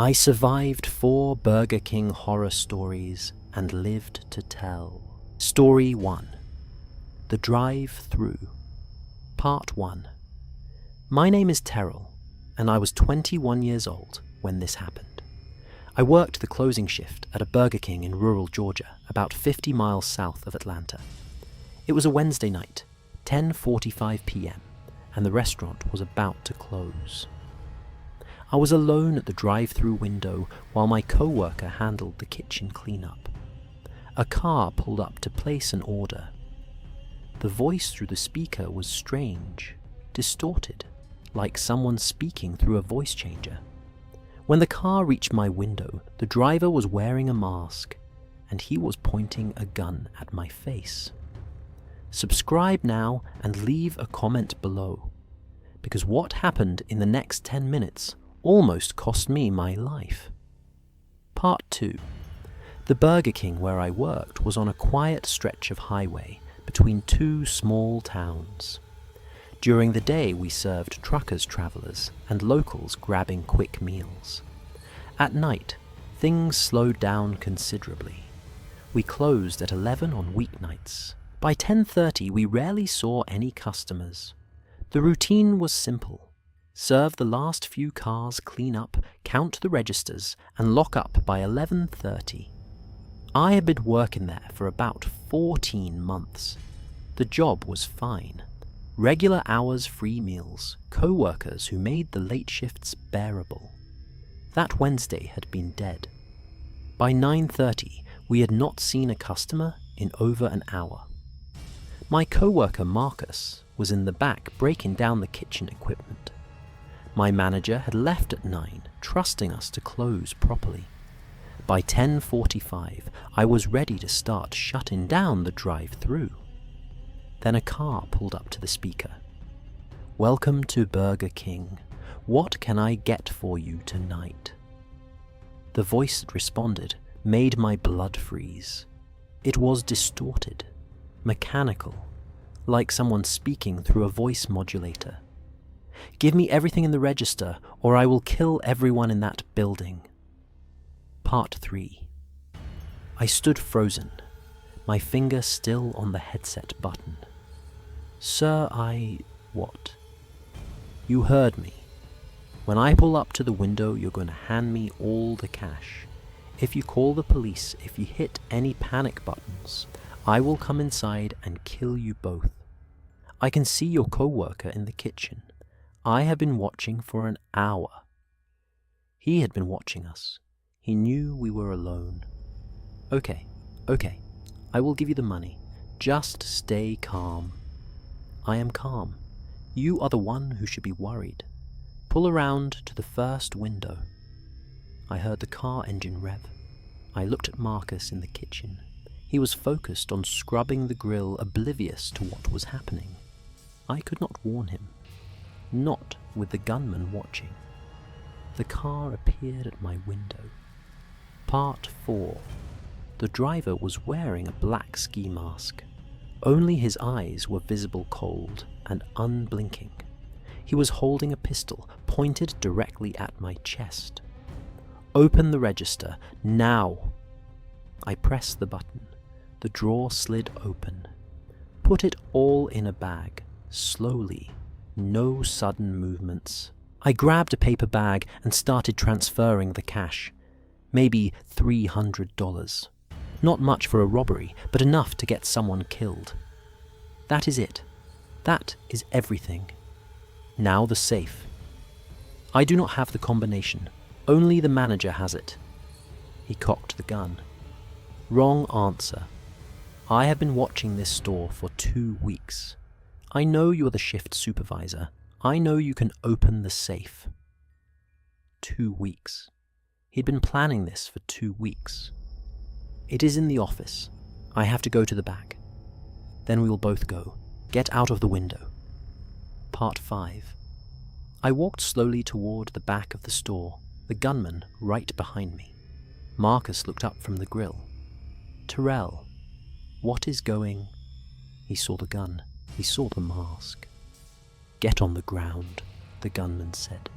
I survived 4 Burger King horror stories and lived to tell. Story 1. The Drive-thru. Part 1. My name is Terrell, and I was 21 years old when this happened. I worked the closing shift at a Burger King in rural Georgia, about 50 miles south of Atlanta. It was a Wednesday night, 10:45 p.m., and the restaurant was about to close. I was alone at the drive-thru window while my co-worker handled the kitchen cleanup. A car pulled up to place an order. The voice through the speaker was strange, distorted, like someone speaking through a voice changer. When the car reached my window, the driver was wearing a mask, and he was pointing a gun at my face. Subscribe now and leave a comment below, because what happened in the next 10 minutes almost cost me my life. Part 2. The Burger King where I worked was on a quiet stretch of highway between 2 small towns. During the day we served truckers, travelers, and locals grabbing quick meals. At night, things slowed down considerably. We closed at 11 on weeknights. By 10:30 we rarely saw any customers. The routine was simple. Serve the last few cars, clean up, count the registers, and lock up by 11:30. I had been working there for about 14 months. The job was fine. Regular hours, free meals, co-workers who made the late shifts bearable. That Wednesday had been dead. By 9:30, we had not seen a customer in over an hour. My co-worker Marcus was in the back breaking down the kitchen equipment. My manager had left at 9, trusting us to close properly. By 10:45, I was ready to start shutting down the drive-thru. Then a car pulled up to the speaker. "Welcome to Burger King. What can I get for you tonight?" The voice that responded made my blood freeze. It was distorted, mechanical, like someone speaking through a voice modulator. "Give me everything in the register, or I will kill everyone in that building." Part 3. I stood frozen, my finger still on the headset button. "Sir, What?" "You heard me. When I pull up to the window, you're going to hand me all the cash. If you call the police, if you hit any panic buttons, I will come inside and kill you both. I can see your co-worker in the kitchen. I have been watching for an hour." He had been watching us. He knew we were alone. Okay, I will give you the money. Just stay calm." "I am calm. You are the one who should be worried. Pull around to the first window." I heard the car engine rev. I looked at Marcus in the kitchen. He was focused on scrubbing the grill, oblivious to what was happening. I could not warn him. Not with the gunman watching. The car appeared at my window. Part 4. The driver was wearing a black ski mask. Only his eyes were visible cold and unblinking. He was holding a pistol pointed directly at my chest. "Open the register, now!" I pressed the button. The drawer slid open. "Put it all in a bag, slowly. No sudden movements." I grabbed a paper bag and started transferring the cash. Maybe $300. Not much for a robbery, but enough to get someone killed. That is it. That is everything. Now the safe. I do not have the combination. Only the manager has it. He cocked the gun. Wrong answer. I have been watching this store for 2 weeks. I know you are the shift supervisor. I know you can open the safe. 2 weeks. He'd been planning this for 2 weeks. "It is in the office. I have to go to the back. Then we will both go. Get out of the window." Part 5. I walked slowly toward the back of the store, the gunman right behind me. Marcus looked up from the grill. "Terrell, what is going?" He saw the gun. He saw the mask. "Get on the ground," the gunman said.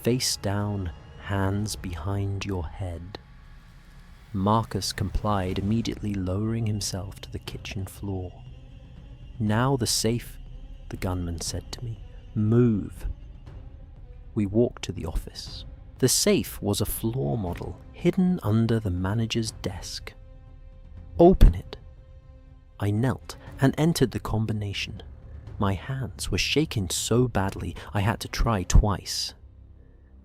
"Face down, hands behind your head." Marcus complied, immediately lowering himself to the kitchen floor. "Now the safe," the gunman said to me. "Move." We walked to the office. The safe was a floor model hidden under the manager's desk. "Open it." I knelt and entered the combination. My hands were shaking so badly I had to try twice.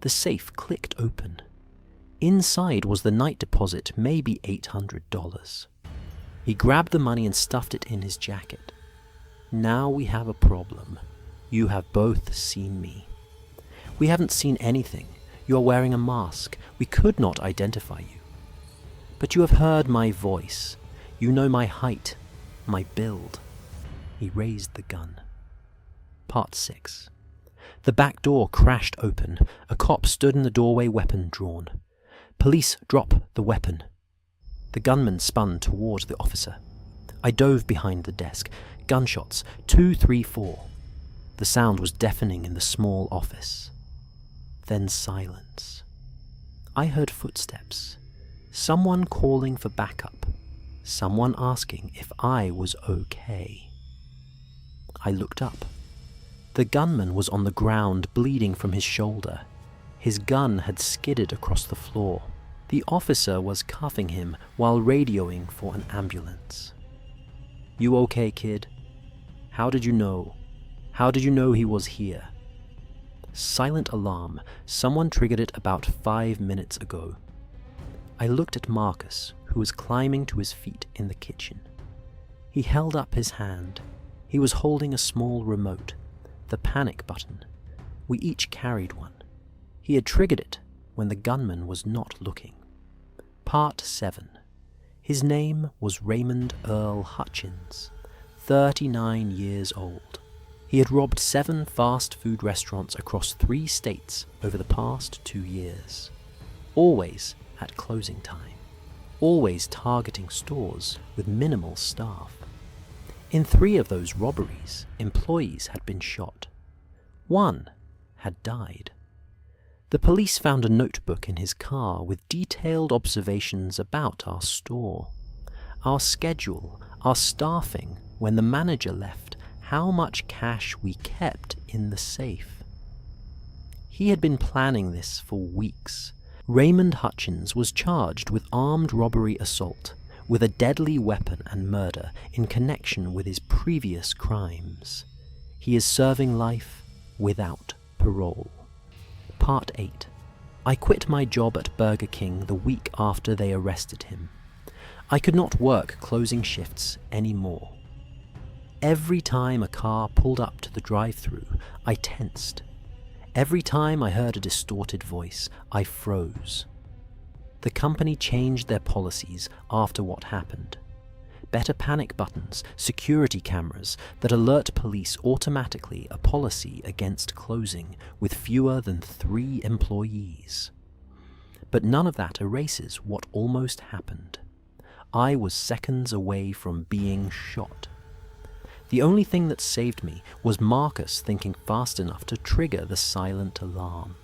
The safe clicked open. Inside was the night deposit, maybe $800. He grabbed the money and stuffed it in his jacket. "Now we have a problem. You have both seen me." "We haven't seen anything. You are wearing a mask. We could not identify you." "But you have heard my voice. You know my height, my build." He raised the gun. Part 6. The back door crashed open. A cop stood in the doorway, weapon drawn. "Police, drop the weapon." The gunman spun toward the officer. I dove behind the desk. Gunshots, 2, 3, 4. The sound was deafening in the small office. Then silence. I heard footsteps. Someone calling for backup. Someone asking if I was okay. I looked up. The gunman was on the ground, bleeding from his shoulder. His gun had skidded across the floor. The officer was cuffing him while radioing for an ambulance. "You okay, kid? How did you know? How did you know he was here?" Silent alarm. Someone triggered it about 5 minutes ago. I looked at Marcus, who was climbing to his feet in the kitchen. He held up his hand. He was holding a small remote, the panic button. We each carried one. He had triggered it when the gunman was not looking. Part 7. His name was Raymond Earl Hutchins, 39 years old. He had robbed 7 fast food restaurants across 3 states over the past 2 years. Always at closing time. Always targeting stores with minimal staff. In 3 of those robberies, employees had been shot. 1 had died. The police found a notebook in his car with detailed observations about our store, our schedule, our staffing, when the manager left, how much cash we kept in the safe. He had been planning this for weeks. Raymond Hutchins was charged with armed robbery assault, with a deadly weapon and murder in connection with his previous crimes. He is serving life without parole. Part 8. I quit my job at Burger King the week after they arrested him. I could not work closing shifts anymore. Every time a car pulled up to the drive-thru, I tensed. Every time I heard a distorted voice, I froze. The company changed their policies after what happened. Better panic buttons, security cameras that alert police automatically, a policy against closing with fewer than 3 employees. But none of that erases what almost happened. I was seconds away from being shot. The only thing that saved me was Marcus thinking fast enough to trigger the silent alarm.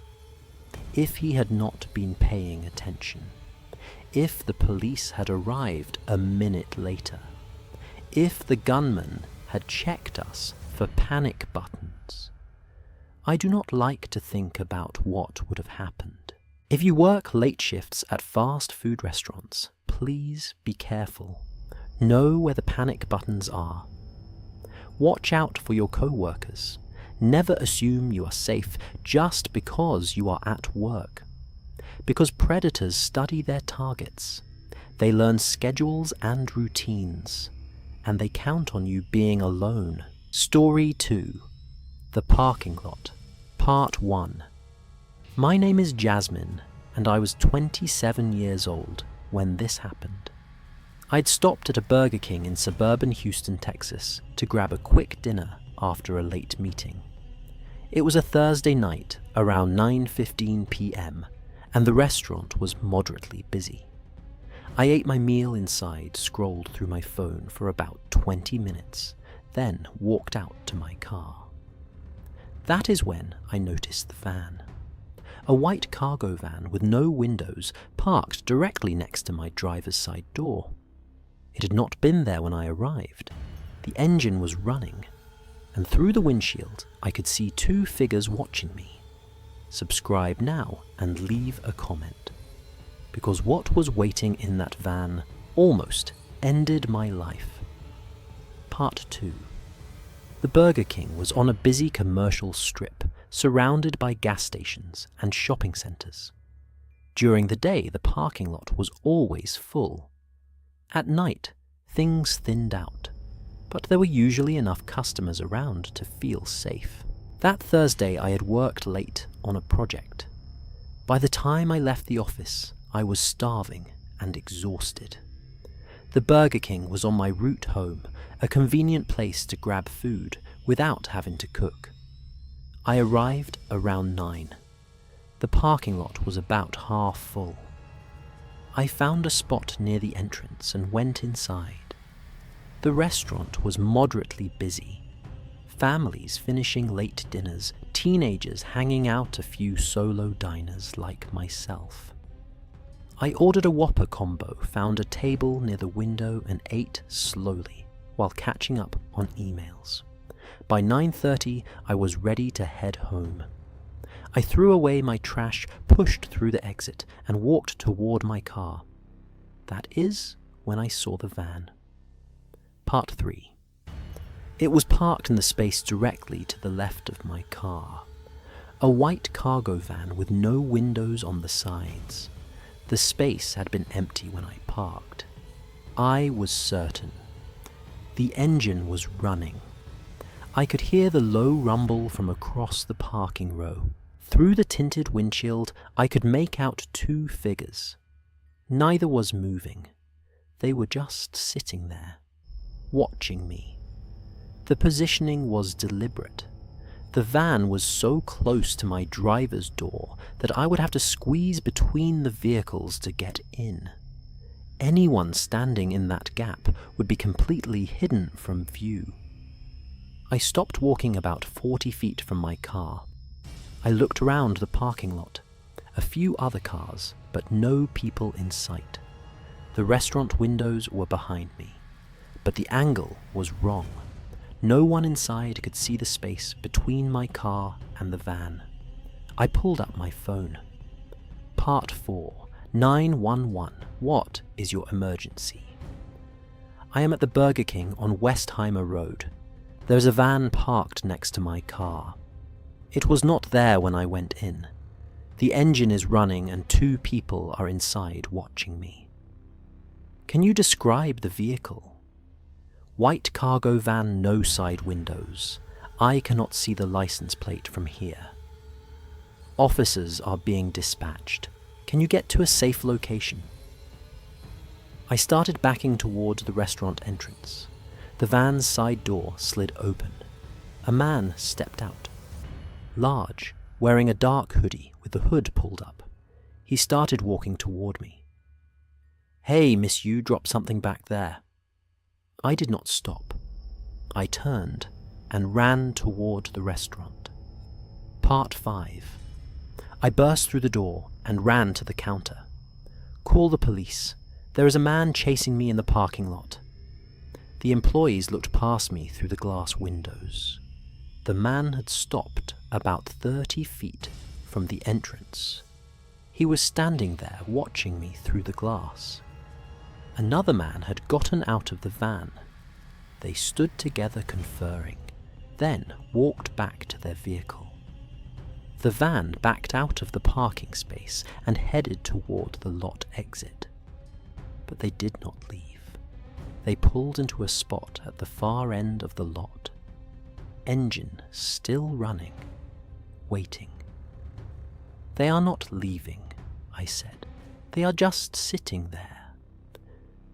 If he had not been paying attention, if the police had arrived a minute later, if the gunman had checked us for panic buttons. I do not like to think about what would have happened. If you work late shifts at fast food restaurants, please be careful. Know where the panic buttons are. Watch out for your co-workers. Never assume you are safe just because you are at work. Because predators study their targets. They learn schedules and routines. And they count on you being alone. Story 2. The Parking Lot. Part 1. My name is Jasmine, and I was 27 years old when this happened. I'd stopped at a Burger King in suburban Houston, Texas, to grab a quick dinner after a late meeting. It was a Thursday night, around 9:15 p.m., and the restaurant was moderately busy. I ate my meal inside, scrolled through my phone for about 20 minutes, then walked out to my car. That is when I noticed the van. A white cargo van with no windows parked directly next to my driver's side door. It had not been there when I arrived. The engine was running, and through the windshield I could see two figures watching me. Subscribe now and leave a comment, because what was waiting in that van almost ended my life. Part 2. The Burger King was on a busy commercial strip surrounded by gas stations and shopping centres. During the day, the parking lot was always full. At night, things thinned out, but there were usually enough customers around to feel safe. That Thursday, I had worked late on a project. By the time I left the office, I was starving and exhausted. The Burger King was on my route home, a convenient place to grab food without having to cook. I arrived around 9. The parking lot was about half full. I found a spot near the entrance and went inside. The restaurant was moderately busy. Families finishing late dinners, teenagers hanging out, a few solo diners like myself. I ordered a Whopper combo, found a table near the window and ate slowly while catching up on emails. By 9:30, I was ready to head home. I threw away my trash, pushed through the exit, and walked toward my car. That is when I saw the van. Part 3. It was parked in the space directly to the left of my car. A white cargo van with no windows on the sides. The space had been empty when I parked. I was certain. The engine was running. I could hear the low rumble from across the parking row. Through the tinted windshield, I could make out two figures. Neither was moving. They were just sitting there, watching me. The positioning was deliberate. The van was so close to my driver's door that I would have to squeeze between the vehicles to get in. Anyone standing in that gap would be completely hidden from view. I stopped walking about 40 feet from my car. I looked around the parking lot. A few other cars, but no people in sight. The restaurant windows were behind me, but the angle was wrong. No one inside could see the space between my car and the van. I pulled up my phone. Part 4. 911. What is your emergency? I am at the Burger King on Westheimer Road. There is a van parked next to my car. It was not there when I went in. The engine is running and two people are inside watching me. Can you describe the vehicle? White cargo van, no side windows. I cannot see the license plate from here. Officers are being dispatched. Can you get to a safe location? I started backing towards the restaurant entrance. The van's side door slid open. A man stepped out. Large, wearing a dark hoodie with the hood pulled up. He started walking toward me. "Hey, miss, you dropped something back there." I did not stop. I turned and ran toward the restaurant. Part 5. I burst through the door and ran to the counter. "Call the police. There is a man chasing me in the parking lot." The employees looked past me through the glass windows. The man had stopped about 30 feet from the entrance. He was standing there watching me through the glass. Another man had gotten out of the van. They stood together conferring, then walked back to their vehicle. The van backed out of the parking space and headed toward the lot exit. But they did not leave. They pulled into a spot at the far end of the lot. Engine still running, waiting. "They are not leaving," I said. "They are just sitting there."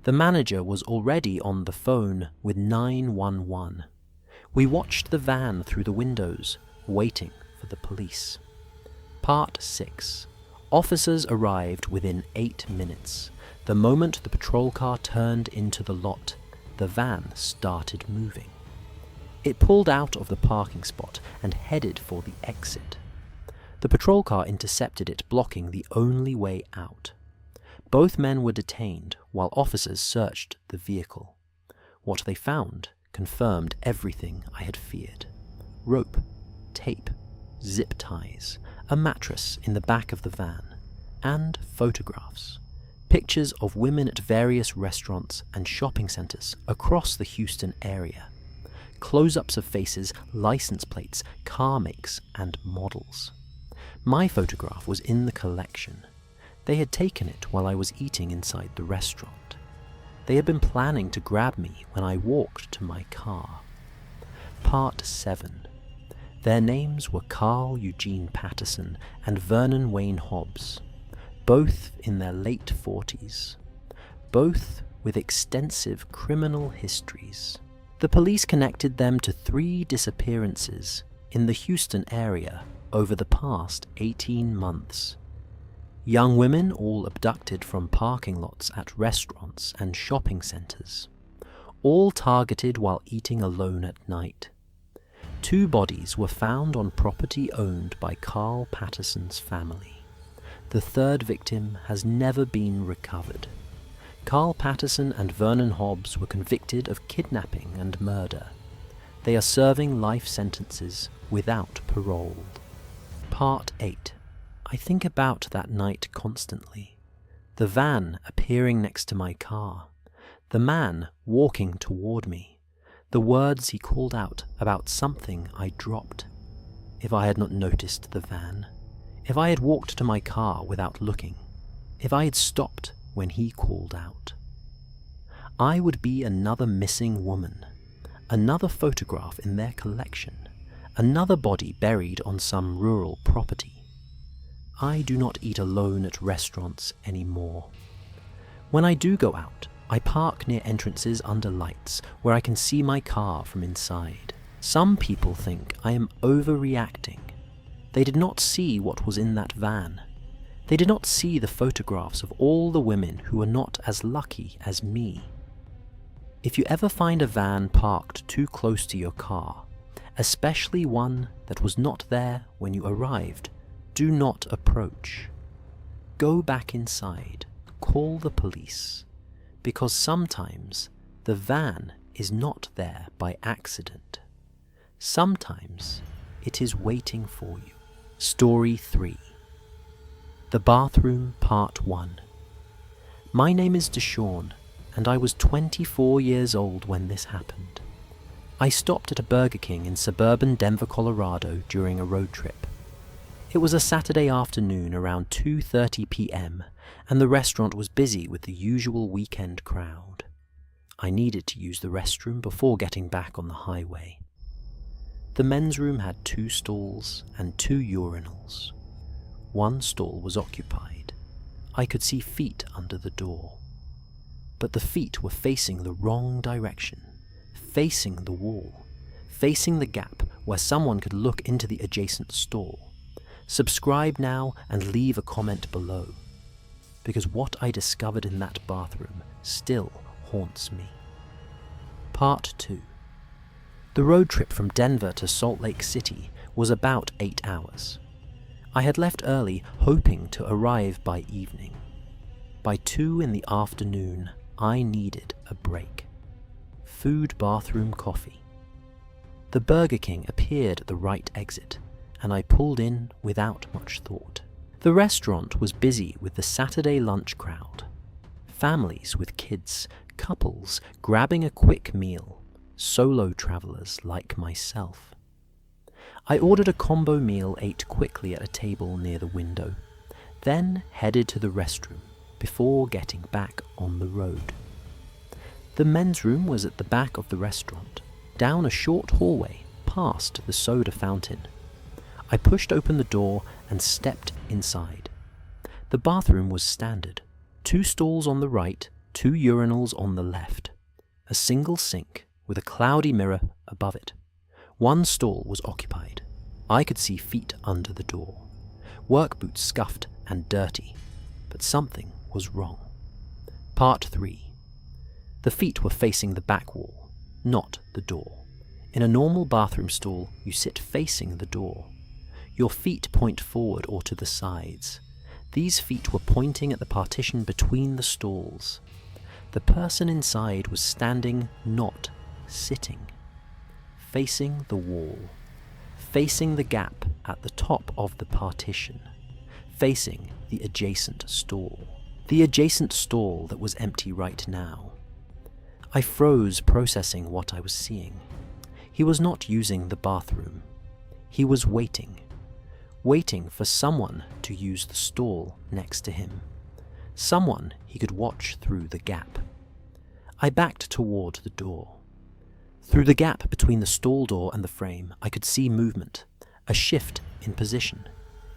The manager was already on the phone with 911. We watched the van through the windows, waiting for the police. Part 6. Officers arrived within 8 minutes. The moment the patrol car turned into the lot, the van started moving. It pulled out of the parking spot and headed for the exit. The patrol car intercepted it, blocking the only way out. Both men were detained while officers searched the vehicle. What they found confirmed everything I had feared. Rope, tape, zip ties, a mattress in the back of the van, and photographs. Pictures of women at various restaurants and shopping centers across the Houston area. Close-ups of faces, license plates, car makes, and models. My photograph was in the collection. They had taken it while I was eating inside the restaurant. They had been planning to grab me when I walked to my car. Part 7. Their names were Carl Eugene Patterson and Vernon Wayne Hobbs, both in their late 40s, both with extensive criminal histories. The police connected them to 3 disappearances in the Houston area over the past 18 months. Young women all abducted from parking lots at restaurants and shopping centers, all targeted while eating alone at night. 2 bodies were found on property owned by Carl Patterson's family. The 3rd victim has never been recovered. Carl Patterson and Vernon Hobbs were convicted of kidnapping and murder. They are serving life sentences without parole. Part 8. I think about that night constantly. The van appearing next to my car. The man walking toward me. The words he called out about something I dropped. If I had not noticed the van. If I had walked to my car without looking. If I had stopped when he called out. I would be another missing woman. Another photograph in their collection. Another body buried on some rural property. I do not eat alone at restaurants anymore. When I do go out, I park near entrances under lights where I can see my car from inside. Some people think I am overreacting. They did not see what was in that van. They did not see the photographs of all the women who were not as lucky as me. If you ever find a van parked too close to your car, especially one that was not there when you arrived, do not approach. Go back inside, call the police, because sometimes the van is not there by accident. Sometimes it is waiting for you. Story 3. The Bathroom, Part 1. My name is Deshawn, and I was 24 years old when this happened. I stopped at a Burger King in suburban Denver, Colorado during a road trip. It was a Saturday afternoon around 2:30 p.m., and the restaurant was busy with the usual weekend crowd. I needed to use the restroom before getting back on the highway. The men's room had 2 stalls and 2 urinals. One stall was occupied. I could see feet under the door. But the feet were facing the wrong direction, facing the wall, facing the gap where someone could look into the adjacent stall. Subscribe now and leave a comment below, because what I discovered in that bathroom still haunts me. Part 2. The road trip from Denver to Salt Lake City was about 8 hours. I had left early, hoping to arrive by evening. By 2 in the afternoon, I needed a break. Food, bathroom, coffee. The Burger King appeared at the right exit, and I pulled in without much thought. The restaurant was busy with the Saturday lunch crowd. Families with kids, couples grabbing a quick meal, solo travelers like myself. I ordered a combo meal, ate quickly at a table near the window, then headed to the restroom before getting back on the road. The men's room was at the back of the restaurant, down a short hallway past the soda fountain. I pushed open the door and stepped inside. The bathroom was standard. 2 stalls on the right, 2 urinals on the left. A single sink with a cloudy mirror above it. One stall was occupied. I could see feet under the door. Work boots scuffed and dirty. But something was wrong. Part 3. The feet were facing the back wall, not the door. In a normal bathroom stall, you sit facing the door. Your feet point forward or to the sides. These feet were pointing at the partition between the stalls. The person inside was standing, not sitting, facing the wall, facing the gap at the top of the partition, facing the adjacent stall. The adjacent stall that was empty right now. I froze, processing what I was seeing. He was not using the bathroom. He was waiting for someone to use the stall next to him. Someone he could watch through the gap. I backed toward the door. Through the gap between the stall door and the frame, I could see movement, a shift in position.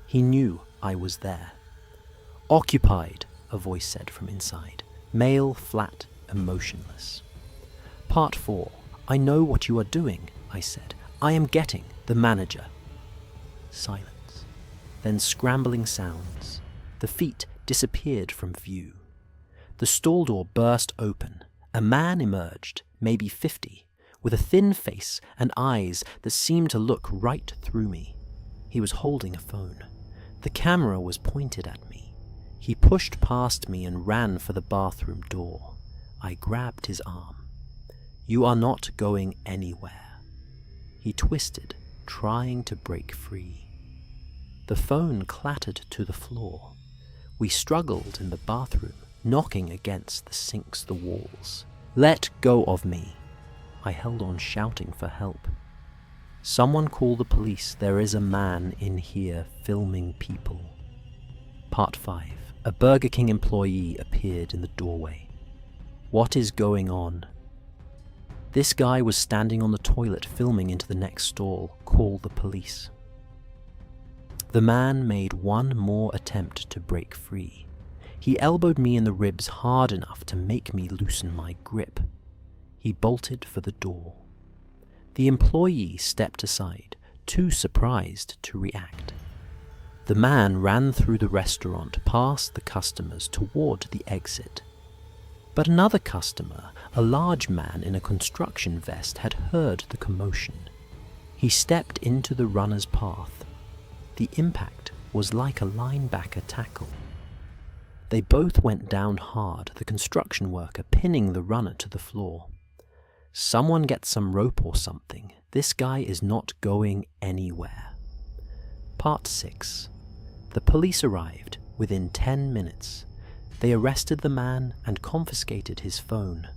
He knew I was there. Occupied, a voice said from inside. Male, flat, emotionless. Part 4. I know what you are doing, I said. I am getting the manager. Silence. Then scrambling sounds. The feet disappeared from view. The stall door burst open. A man emerged, maybe 50, with a thin face and eyes that seemed to look right through me. He was holding a phone. The camera was pointed at me. He pushed past me and ran for the bathroom door. I grabbed his arm. You are not going anywhere. He twisted, trying to break free. The phone clattered to the floor. We struggled in the bathroom, knocking against the sinks, the walls. Let go of me. I held on, shouting for help. Someone call the police. There is a man in here filming people. Part 5. A Burger King employee appeared in the doorway. What is going on? This guy was standing on the toilet filming into the next stall. Call the police. The man made one more attempt to break free. He elbowed me in the ribs hard enough to make me loosen my grip. He bolted for the door. The employee stepped aside, too surprised to react. The man ran through the restaurant, past the customers, toward the exit. But another customer, a large man in a construction vest, had heard the commotion. He stepped into the runner's path. The impact was like a linebacker tackle. They both went down hard, the construction worker pinning the runner to the floor. Someone get some rope or something. This guy is not going anywhere. Part 6. The police arrived within 10 minutes. They arrested the man and confiscated his phone.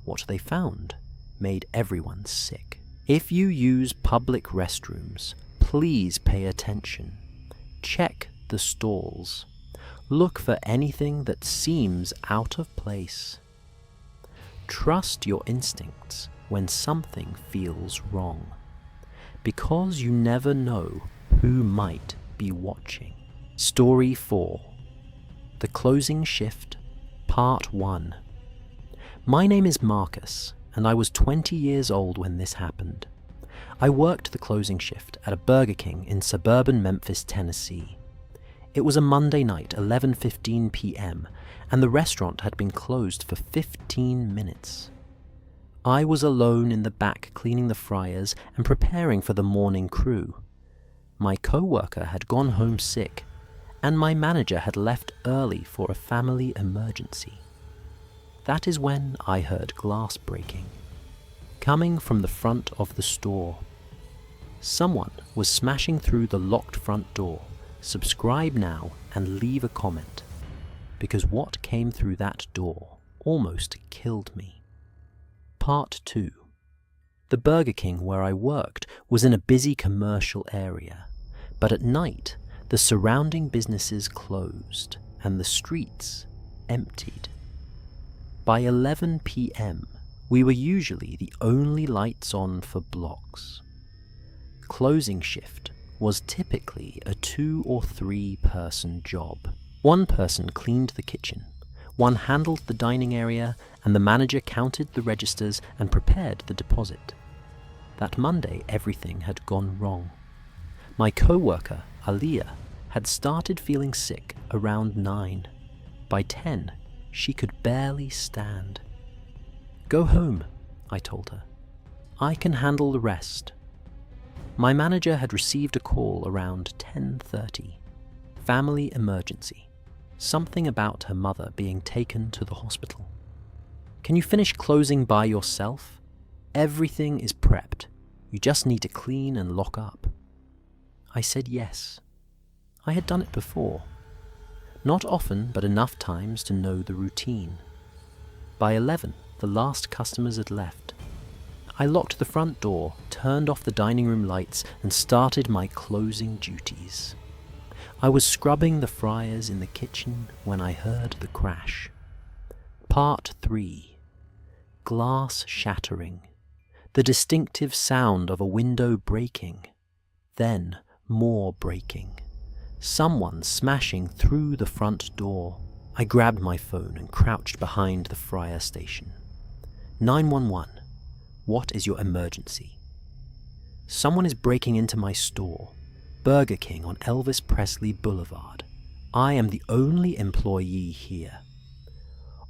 What they found made everyone sick. If you use public restrooms, please pay attention. Check the stalls. Look for anything that seems out of place. Trust your instincts when something feels wrong, because you never know who might be watching. Story 4. The Closing Shift, Part 1. My name is Marcus, and I was 20 years old when this happened. I worked the closing shift at a Burger King in suburban Memphis, Tennessee. It was a Monday night, 11:15 p.m., and the restaurant had been closed for 15 minutes. I was alone in the back cleaning the fryers and preparing for the morning crew. My co-worker had gone home sick, and my manager had left early for a family emergency. That is when I heard glass breaking, coming from the front of the store. Someone was smashing through the locked front door. Subscribe now and leave a comment, because what came through that door almost killed me. Part 2. The Burger King where I worked was in a busy commercial area, but at night the surrounding businesses closed and the streets emptied. By 11 p.m., we were usually the only lights on for blocks. Closing shift was typically a 2 or 3 person job. One person cleaned the kitchen, one handled the dining area, and the manager counted the registers and prepared the deposit. That Monday, everything had gone wrong. My co-worker, Aliyah, had started feeling sick around 9. By 10, she could barely stand. Go home, I told her. I can handle the rest. My manager had received a call around 10:30. Family emergency. Something about her mother being taken to the hospital. Can you finish closing by yourself? Everything is prepped. You just need to clean and lock up. I said yes. I had done it before. Not often, but enough times to know the routine. By 11, the last customers had left. I locked the front door, turned off the dining room lights, and started my closing duties. I was scrubbing the fryers in the kitchen when I heard the crash. Part 3. Glass shattering. The distinctive sound of a window breaking. Then more breaking. Someone smashing through the front door. I grabbed my phone and crouched behind the fryer station. 911. What is your emergency? Someone is breaking into my store, Burger King on Elvis Presley Boulevard. I am the only employee here.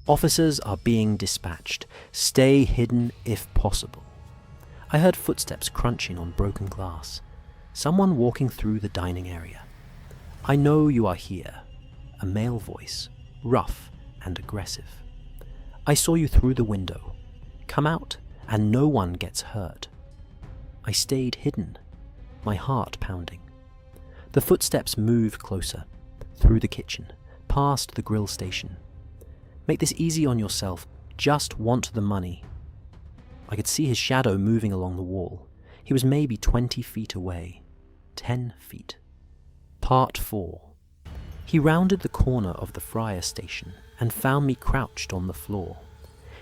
Officers are being dispatched. Stay hidden if possible. I heard footsteps crunching on broken glass. Someone walking through the dining area. I know you are here. A male voice, rough and aggressive. I saw you through the window. Come out and no one gets hurt. I stayed hidden, my heart pounding. The footsteps moved closer, through the kitchen, past the grill station. Make this easy on yourself, just want the money. I could see his shadow moving along the wall. He was maybe 20 feet away, 10 feet. Part 4. He rounded the corner of the fryer station and found me crouched on the floor.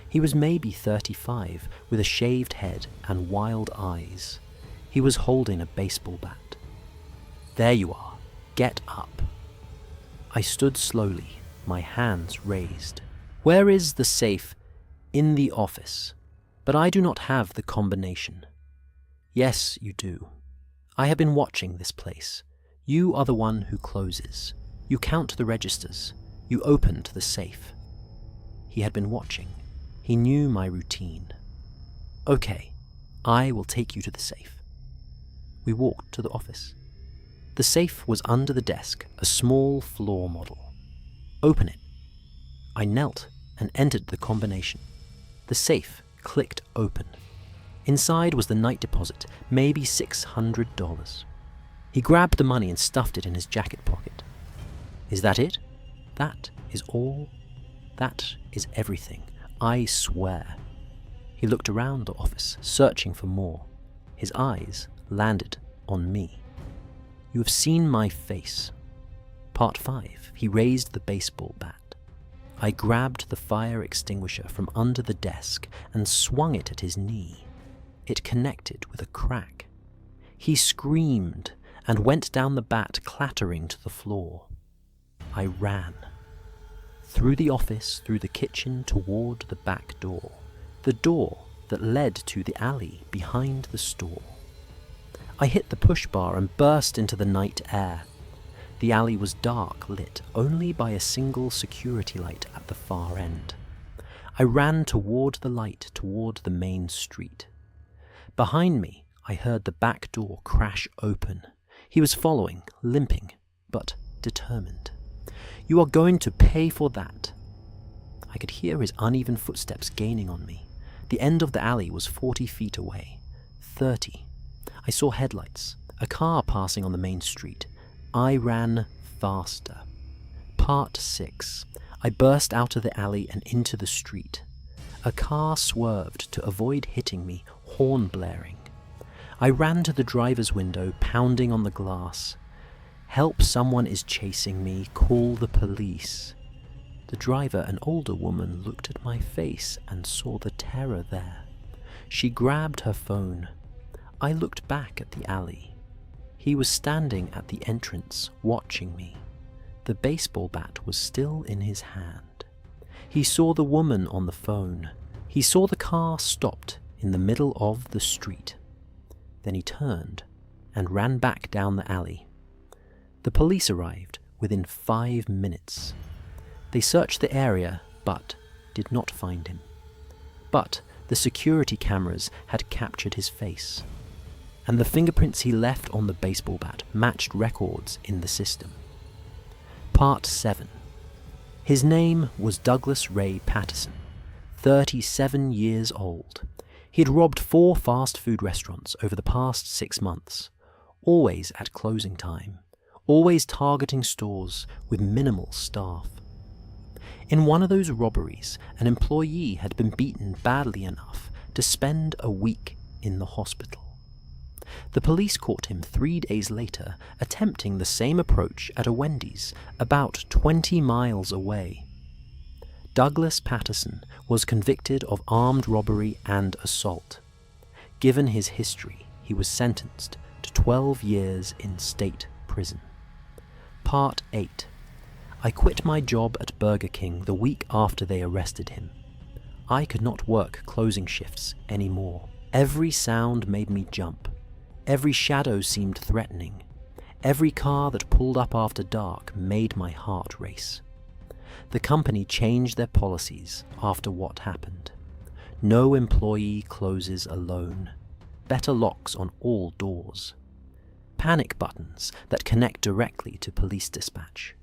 He was maybe 35, with a shaved head and wild eyes. He was holding a baseball bat. There you are. Get up. I stood slowly, my hands raised. Where is the safe? In the office. But I do not have the combination. Yes, you do. I have been watching this place. You are the one who closes. You count the registers. You opened the safe. He had been watching. He knew my routine. Okay, I will take you to the safe. We walked to the office. The safe was under the desk, a small floor model. Open it. I knelt and entered the combination. The safe clicked open. Inside was the night deposit, maybe $600. He grabbed the money and stuffed it in his jacket pocket. Is that it? That is all? That is everything. I swear. He looked around the office, searching for more. His eyes landed on me. You have seen my face. Part 5. He raised the baseball bat. I grabbed the fire extinguisher from under the desk and swung it at his knee. It connected with a crack. He screamed and went down the bat, clattering to the floor. I ran. Through the office, through the kitchen, toward the back door. The door that led to the alley behind the store. I hit the push bar and burst into the night air. The alley was dark, lit only by a single security light at the far end. I ran toward the light, toward the main street. Behind me, I heard the back door crash open. He was following, limping, but determined. You are going to pay for that. I could hear his uneven footsteps gaining on me. The end of the alley was 40 feet away. 30. I saw headlights, a car passing on the main street. I ran faster. Part 6. I burst out of the alley and into the street. A car swerved to avoid hitting me, horn blaring. I ran to the driver's window, pounding on the glass. Help, someone is chasing me. Call the police. The driver, an older woman, looked at my face and saw the terror there. She grabbed her phone. I looked back at the alley. He was standing at the entrance, watching me. The baseball bat was still in his hand. He saw the woman on the phone. He saw the car stopped in the middle of the street. Then he turned and ran back down the alley. The police arrived within 5 minutes. They searched the area, but did not find him. But the security cameras had captured his face. and the fingerprints he left on the baseball bat matched records in the system. Part 7. His name was Douglas Ray Patterson, 37 years old. He had robbed 4 fast food restaurants over the past 6 months, always at closing time, always targeting stores with minimal staff. In one of those robberies, an employee had been beaten badly enough to spend a week in the hospital. The police caught him 3 days later attempting the same approach at a Wendy's about 20 miles away. Douglas Patterson was convicted of armed robbery and assault. Given his history, he was sentenced to 12 years in state prison. Part 8. I quit my job at Burger King the week after they arrested him. I could not work closing shifts anymore. Every sound made me jump. Every shadow seemed threatening. Every car that pulled up after dark made my heart race. The company changed their policies after what happened. No employee closes alone. Better locks on all doors. Panic buttons that connect directly to police dispatch.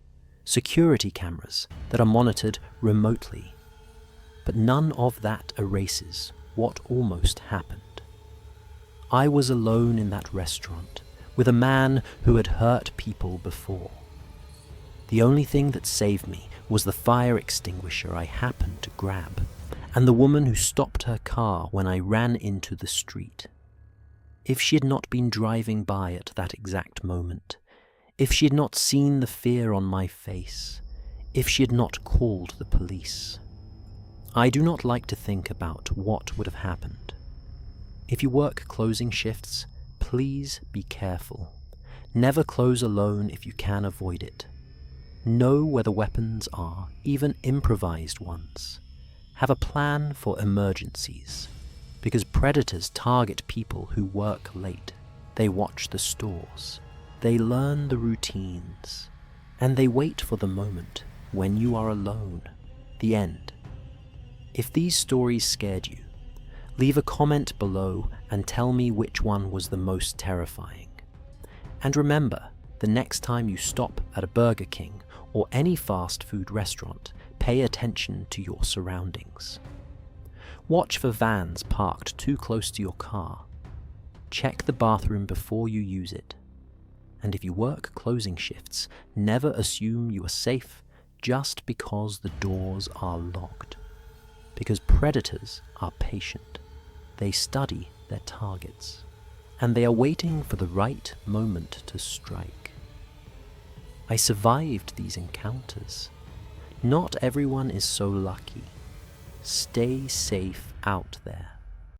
Security cameras that are monitored remotely. But none of that erases what almost happened. I was alone in that restaurant with a man who had hurt people before. The only thing that saved me was the fire extinguisher I happened to grab, and the woman who stopped her car when I ran into the street. If she had not been driving by at that exact moment, if she had not seen the fear on my face, if she had not called the police. I do not like to think about what would have happened. If you work closing shifts, please be careful. Never close alone if you can avoid it. Know where the weapons are, even improvised ones. Have a plan for emergencies, because predators target people who work late. They watch the stores, they learn the routines, and they wait for the moment when you are alone, the end. If these stories scared you, leave a comment below and tell me which one was the most terrifying. And remember, the next time you stop at a Burger King or any fast food restaurant, pay attention to your surroundings. Watch for vans parked too close to your car. Check the bathroom before you use it. And if you work closing shifts, never assume you are safe just because the doors are locked. Because predators are patient. They study their targets, and they are waiting for the right moment to strike. I survived these encounters. Not everyone is so lucky. Stay safe out there.